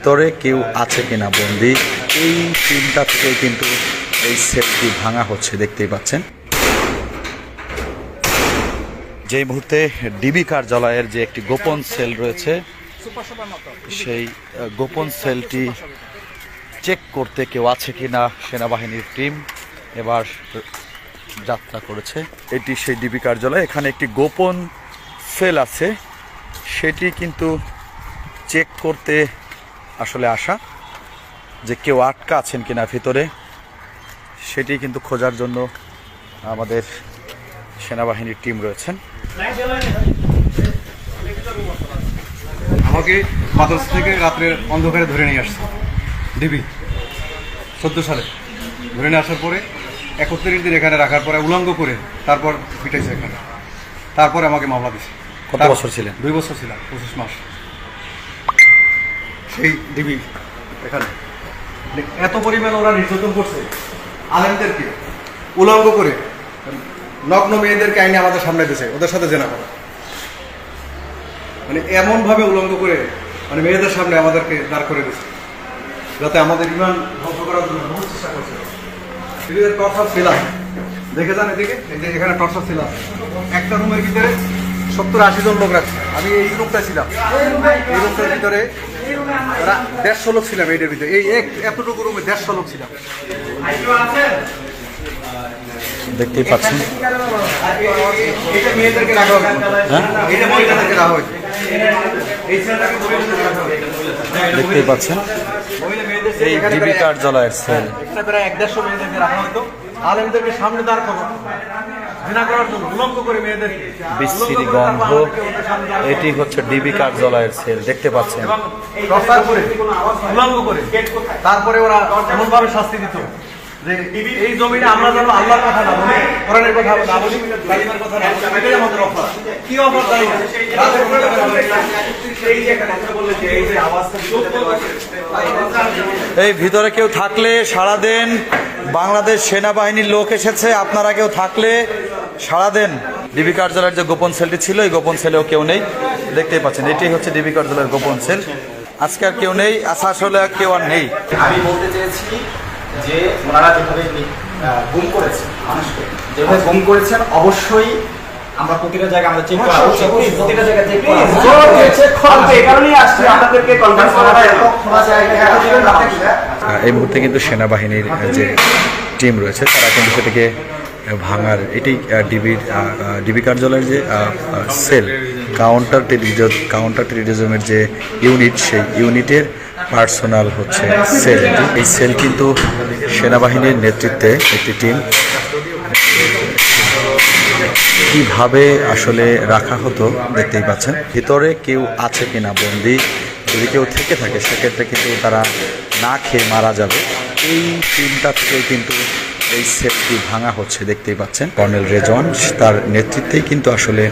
ভিতরে কেউ আছে কিনা বন্দি, এই চিন্তা থেকেই কিন্তু এই সেলটি ভাঙা হচ্ছে, দেখতেই পাচ্ছেন। যে মুহূর্তে ডিবি কার্যালয়ের যে একটি গোপন সেল রয়েছে, সেই গোপন সেলটি চেক করতে কেউ আছে কিনা সেনাবাহিনীর টিম এবার যাত্রা করেছে। এটি সেই ডিবি কার্যালয়, এখানে একটি গোপন সেল আছে, সেটি কিন্তু চেক করতে আসলে আসা, যে কেউ আটকা আছেন কিনা ভিতরে, সেটি কিন্তু খোঁজার জন্য আমাদের সেনাবাহিনীর টিম রয়েছেন। আমাকে মাদ্রাসা থেকে রাত্রের অন্ধকারে ধরে নিয়ে আসছে ডিবি 14 সালে। ধরে নিয়ে আসার পরে 31 দিন এখানে রাখার পরে উলঙ্গ করে তারপর পিটাইছে এখানে, তারপরে আমাকে মামলা দিছে। কত বছর ছিলেন? 2 বছর ছিলাম, 25 মাস। সেই ডিবি এখানে এত পরিমাণ ওরা নির্যাতন করছে আলেমদেরকে, উলঙ্গ করে নগ্ন মেয়েদেরকে আইনে আমাদের সামনে দিয়েছে, ওদের সাথে জেনা করা, মানে এমনভাবে উলঙ্গ করে মানে মেয়েদের সামনে আমাদেরকে দাঁড় করে দিচ্ছে, যাতে আমাদের ইমান ধ্বংস করার জন্য বহু চেষ্টা করছে। দিদিদের টর্চার ছিলাম, দেখে যান এদিকে, এখানে টর্চার ছিলাম। একটা রুমের ভিতরে 70-80 জন লোক রাখছে, আমি এই রুমটায় ছিলাম। এই রুমটার ভিতরে ওরা 150 লোক ছিলাম, এইটার ভিতরে এই এতটুকু রুমে 150 লোক ছিলাম। দেখতেই পাচ্ছেন, এটা মেয়েদেরকে রাখা হবে, এটা মহিলাদেরকে রাখা হয়েছে। দেখতেই পাচ্ছেন এই ডিবি কার্যালয়ের সেল। প্রায় 150 মেয়েদেরকে রাখা হতো আলেমদেরকে সামনে দাঁড় করার জন্য, উলঙ্গ করে মেয়েদেরকে, বিশ্রী গন্ধ। এটি হচ্ছে ডিবি কার্যালয়ের সেল, দেখতে পাচ্ছেন। উলঙ্গ করে তারপরে ওরা এমন ভাবে শাস্তি দিত যে এই জমিনে আমরা যেন আল্লাহর কথা না বলি, কোরআনের কথা না বলি, কালিমার কথা না বলি, এটাই আমাদের অফার। কি অফার জানি না, এই ভিতরে কেউ থাকলে সাড়া দেন। বাংলাদেশ সেনাবাহিনীর লোক এসেছে, আপনারা কেউ থাকলে সাড়া দেন। ডিবি কার্যালয়ের যে গোপন সেলটি ছিল, এই গোপন সেলেও কেউ নেই, দেখতেই পাচ্ছেন। এটি হচ্ছে ডিবি কার্যালয়ের গোপন সেল। আজকে আর কেউ নেই, আসলে কেউ আর নেই। আমি বলতে চেয়েছি যে ওনারা যেভাবে গুম করেছেন মানুষকে, যেভাবে গুম করেছেন, অবশ্যই আমরা প্রতিটা জায়গায় আমাদের চেক করা উচিত, প্রতিটা জায়গায় চেক করা উচিত। এই কারণেই আসছি আপনাদেরকে কনফারেন্স করা হয়। এই মুহূর্তে কিন্তু সেনাবাহিনীর যে টিম রয়েছে, তারা কিন্তু সেটাকে ভাঙার, এটি ডিবি কার্যালয়ের যে সেল, কাউন্টার টেররিজমের যে ইউনিট, সেই ইউনিটের পার্সোনাল হচ্ছে সেল। এই সেল কিন্তু সেনাবাহিনীর নেতৃত্বে একটি টিম। কিভাবে আসলে রাখা হতো দেখতেই পাচ্ছেন। ভিতরে কেউ আছে কিনা বন্দি, যদি কেউ থেকে থাকে সেক্ষেত্রে কিন্তু তারা না খেয়ে মারা যাবে, এই চিন্তা থেকে কিন্তু এই সেলটি ভাঙা হচ্ছে, দেখতেই পাচ্ছেন। কর্নেল রেজওয়ান, তার নেতৃত্বেই কিন্তু আসলে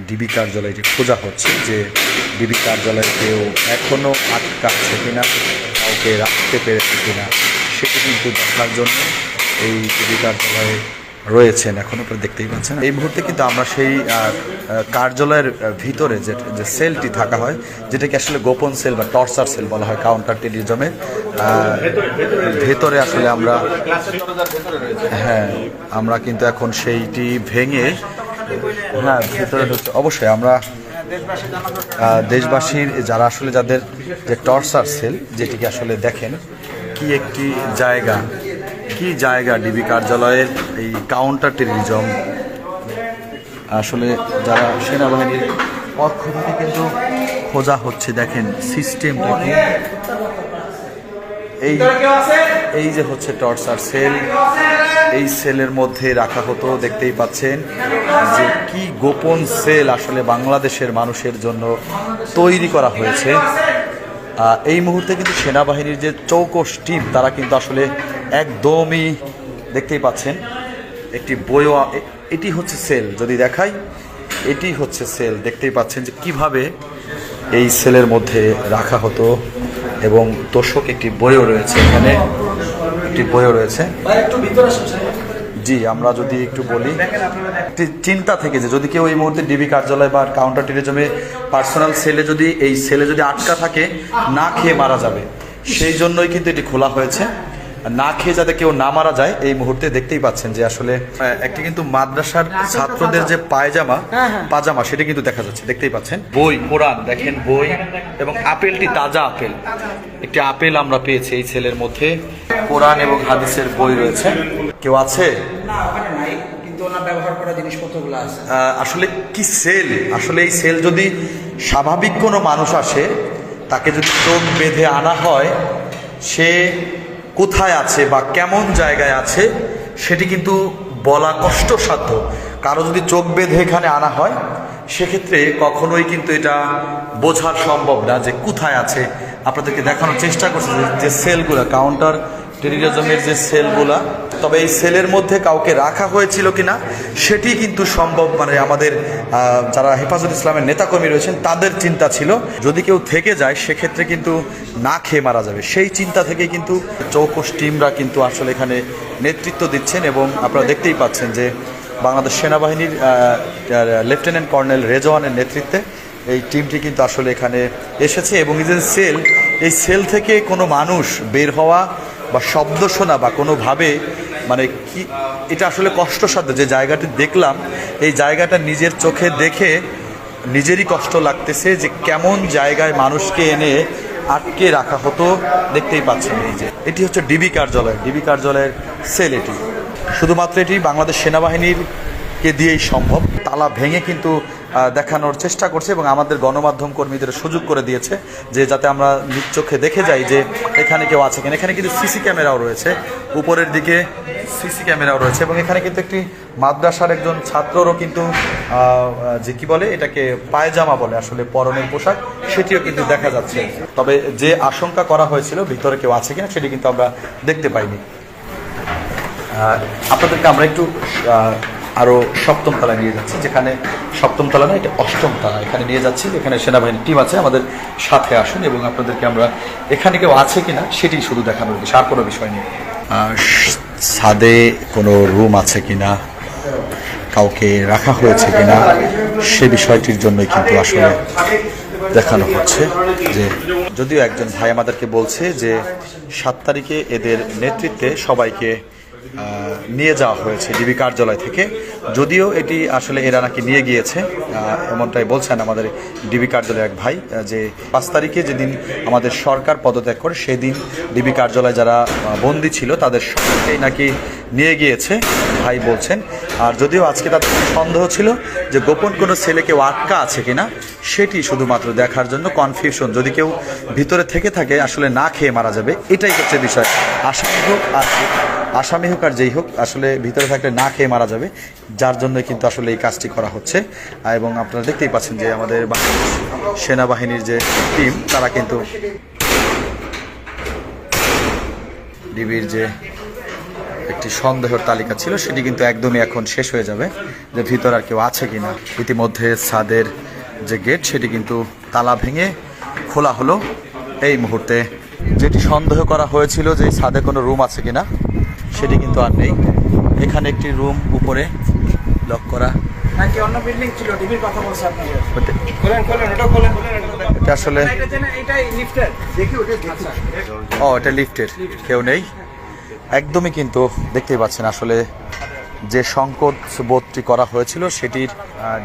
ডিবি কার্যালয়টি খোঁজা হচ্ছে, যে ডিবি কার্যালয়ে কেউ এখনও আটকাচ্ছে কিনা, কাউকে রাখতে পেরেছে কিনা, সেটি কিন্তু দেখার জন্য এই ডিবি কার্যালয়ে রয়েছেন এখন, আপনারা দেখতেই পাচ্ছেন। এই মুহূর্তে কিন্তু আমরা সেই কার্যালয়ের ভিতরে যে সেলটি থাকা হয়, যেটাকে আসলে গোপন সেল বা টর্চার সেল বলা হয় কাউন্টার টেররিজমের, ভেতরে আসলে আমরা, হ্যাঁ, আমরা কিন্তু এখন সেইটি ভেঙে, হ্যাঁ, ভেতরে ঢুকছে। অবশ্যই আমরা দেশবাসীর যারা আসলে যাদের যে টর্চার সেল, যেটিকে আসলে দেখেন কি একটি জায়গা, কি জায়গা ডিবি কার্যালয়ের এই কাউন্টার টেররিজম, আসলে যারা সেনাবাহিনীর পক্ষ থেকে কিন্তু খোঁজা হচ্ছে। দেখেন সিস্টেমটাকে, এই যে হচ্ছে টর্চার সেল, এই সেলের মধ্যে রাখা হতো, দেখতেই পাচ্ছেন যে কি গোপন সেল আসলে বাংলাদেশের মানুষের জন্য তৈরি করা হয়েছে। এই মুহূর্তে কিন্তু সেনাবাহিনীর যে চৌকস টিম, তারা কিন্তু আসলে একদমই, দেখতেই পাচ্ছেন একটি বইও, এটি হচ্ছে সেল, যদি দেখাই এটি হচ্ছে সেল, দেখতেই পাচ্ছেন যে কিভাবে এই সেলের মধ্যে রাখা হতো। এবং তোষক একটি বইও রয়েছে, এখানে একটি বইও রয়েছে। জি, আমরা যদি একটু বলি একটি চিন্তা থেকে যে যদি কেউ এই মুহূর্তে ডিবি কার্যালয় বা কাউন্টার টেরিজমে পার্সোনাল সেলে যদি এই সেলে যদি আটকা থাকে, না খেয়ে মারা যাবে, সেই জন্যই কিন্তু এটি খোলা হয়েছে। না খেয়ে যাতে কেউ না মারা যায়, এই মুহূর্তে দেখতেই পাচ্ছেন যে আসলে একটি কিন্তু মাদ্রাসার ছাত্রদের যে পাজামা সেটা কিন্তু দেখা যাচ্ছে, দেখতেই পাচ্ছেন। বই, কোরআন দেখেন, বই এবং আপেলটি তাজা আপেল, একটি আপেল আমরা পেয়েছি এই সেলের মধ্যে। কোরআন এবং হাদিসের বই রয়েছে। কেউ আছে? না, ওখানে নাই, কিন্তু ওনার ব্যবহার করা জিনিসপত্রগুলো আছে। আসলে কি সেল, আসলে এই সেল যদি স্বাভাবিক কোনো মানুষ আসে, তাকে যদি চোখ বেঁধে আনা হয়, সে কোথায় আছে বা কেমন জায়গায় আছে সেটি কিন্তু বলা কষ্টসাধ্য। কারো যদি চোখ বেঁধে এখানে আনা হয়, সেক্ষেত্রে কখনোই কিন্তু এটা বোঝা সম্ভব না যে কোথায় আছে। আপনাদেরকে দেখানোর চেষ্টা করছে যে সেলগুলো, কাউন্টার টেরিজমের যে সেলগুলা, তবে এই সেলের মধ্যে কাউকে রাখা হয়েছিল কিনা সেটি কিন্তু সম্ভব, মানে আমাদের যারা হেফাজত ইসলামের নেতাকর্মী রয়েছেন তাদের চিন্তা ছিল যদি কেউ থেকে যায় সেক্ষেত্রে কিন্তু না খেয়ে মারা যাবে। সেই চিন্তা থেকে কিন্তু চৌকস টিমরা কিন্তু আসলে এখানে নেতৃত্ব দিচ্ছেন এবং আপনারা দেখতেই পাচ্ছেন যে বাংলাদেশ সেনাবাহিনীর লেফটেন্যান্ট কর্নেল রেজওয়ানের নেতৃত্বে এই টিমটি কিন্তু আসলে এখানে এসেছে এবং এই সেল থেকে কোনো মানুষ বের হওয়া বা শব্দ শোনা বা কোনোভাবে, মানে কি, এটা আসলে কষ্টসাধ্য। যে জায়গাটি দেখলাম, এই জায়গাটা নিজের চোখে দেখে নিজেরই কষ্ট লাগতেছে যে কেমন জায়গায় মানুষকে এনে আটকে রাখা হতো। দেখতেই পাচ্ছেন এই যে এটি হচ্ছে ডিবি কার্যালয়ের সেল। এটি শুধুমাত্র এটি বাংলাদেশ সেনাবাহিনীকে দিয়েই সম্ভব। তালা ভেঙে কিন্তু দেখানোর চেষ্টা করছে এবং আমাদের গণমাধ্যম কর্মীদের সুযোগ করে দিয়েছে যে যাতে আমরা নিজ চোখে দেখে যাই যে এখানে কেউ আছে কিনা। এখানে কিন্তু সিসি ক্যামেরাও রয়েছে, উপরের দিকে সিসি ক্যামেরাও রয়েছে এবং এখানে কিন্তু একটি মাদ্রাসার একজন ছাত্ররও কিন্তু যে কি বলে এটাকে পায়জামা বলে আসলে পরনের পোশাক, সেটিও কিন্তু দেখা যাচ্ছে। তবে যে আশঙ্কা করা হয়েছিল ভিতরে কেউ আছে কিনা সেটি কিন্তু আমরা দেখতে পাইনি। আপনাদেরকে আমরা একটু আরও সপ্তম তলায় নিয়ে যাচ্ছি, যেখানে সপ্তম তলা না, এটা অষ্টম তলা, এখানে নিয়ে যাচ্ছি। এখানে সেনাবাহিনীর টিম আছে, আমাদের সাথে আসুন এবং আপনাদেরকে আমরা এখানে কেউ আছে কিনা সেটি শুধু দেখানোর বিষয়, আর কোনো বিষয় নেই। ছাদে কোনো রুম আছে কিনা, কাউকে রাখা হয়েছে কিনা সে বিষয়টির জন্যই কিন্তু আসলে দেখানো হচ্ছে। যে যদিও একজন ভাই আমাদেরকে বলছে যে 7 তারিখে এদের নেতৃত্বে সবাইকে নিয়ে যাওয়া হয়েছে ডিবি কার্যালয় থেকে, যদিও এটি আসলে এরা নাকি নিয়ে গিয়েছে, এমনটাই বলছেন আমাদের ডিবি কার্যালয়ের এক ভাই, যে 5 তারিখে যেদিন আমাদের সরকার পদত্যাগ করে সেদিন ডিবি কার্যালয়ে যারা বন্দী ছিল তাদের সবাইকেই নাকি নিয়ে গিয়েছে ভাই বলছেন। আর যদিও আজকে তাদের সন্দেহ ছিল যে গোপন কোনো ছেলে কেউ আটকা আছে কিনা সেটি শুধুমাত্র দেখার জন্য, কনফিউশন, যদি কেউ ভিতরে থেকে থাকে আসলে না খেয়ে মারা যাবে, এটাই হচ্ছে বিষয়। আসামি হোক আর যেই হোক, আসলে ভিতরে থাকলে না খেয়ে মারা যাবে, যার জন্য কিন্তু আসলে এই কাজটি করা হচ্ছে। এবং আপনারা দেখতেই পাচ্ছেন যে আমাদের বাংলাদেশ সেনাবাহিনীর যে টিম, তারা কিন্তু ডিবির যে একটি সন্দেহের তালিকা ছিল সেটি কিন্তু একদমই এখন শেষ হয়ে যাবে, যে ভিতর আর কেউ আছে কিনা। ইতিমধ্যে ছাদের যে গেট সেটি কিন্তু তালা ভেঙে খোলা হলো এই মুহূর্তে। যেটি সন্দেহ করা হয়েছিল যে ছাদে কোনো রুম আছে কিনা সেটি কিন্তু আর নেই। এখানে একটি রুম উপরে লক করা, নাকি অন্য বিল্ডিং ছিল, ডিবির কথা বলছে আপনাকে। এটা আসলে এটাই লিফটের, দেখি ওটা। আচ্ছা, এটা লিফটের, কেউ নেই একদমই। কিন্তু দেখতেই পাচ্ছেন আসলে যে সংকট বোধটি করা হয়েছিল সেটির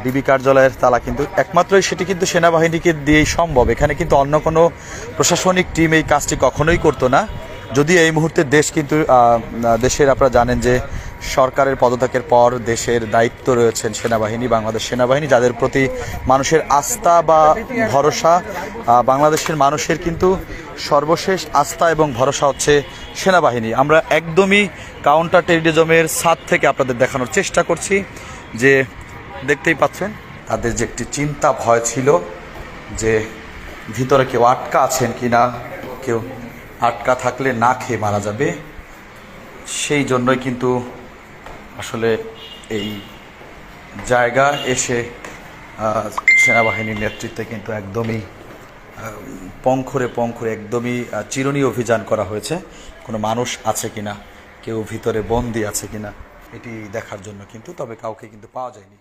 ডিবি কার্যালয়ের তালা কিন্তু একমাত্রই সেটি কিন্তু সেনাবাহিনীকে দিয়েই সম্ভব। এখানে কিন্তু অন্য কোনো প্রশাসনিক টিম এই কাজটি কখনোই করতো না। যদি এই মুহূর্তে দেশ কিন্তু দেশের, আপনারা জানেন যে সরকারের পদত্যাগের পর দেশের দায়িত্ব রয়েছেন সেনাবাহিনী, বাংলাদেশ সেনাবাহিনী, যাদের প্রতি মানুষের আস্থা বা ভরসা, বাংলাদেশের মানুষের কিন্তু সর্বশেষ আস্থা এবং ভরসা হচ্ছে সেনাবাহিনী। আমরা একদমই কাউন্টার টেরিজমের ছাদ থেকে আপনাদের দেখানোর চেষ্টা করছি যে দেখতেই পাচ্ছেন তাদের যে একটি চিন্তা ভয় ছিল যে ভিতরে কেউ আটকা আছেন কিনা, কেউ আটকা থাকলে না খেয়ে মারা যাবে, সেই জন্যই কিন্তু আসলে এই জায়গা এসে সেনাবাহিনীর নেতৃত্বে কিন্তু একদমই পঙ্খরে একদমই চিরুনি অভিযান করা হয়েছে, কোনো মানুষ আছে কিনা, কেউ ভিতরে বন্দী আছে কিনা। এটি দেখার জন্য, কিন্তু তবে কাউকে কিন্তু পাওয়া যায়নি।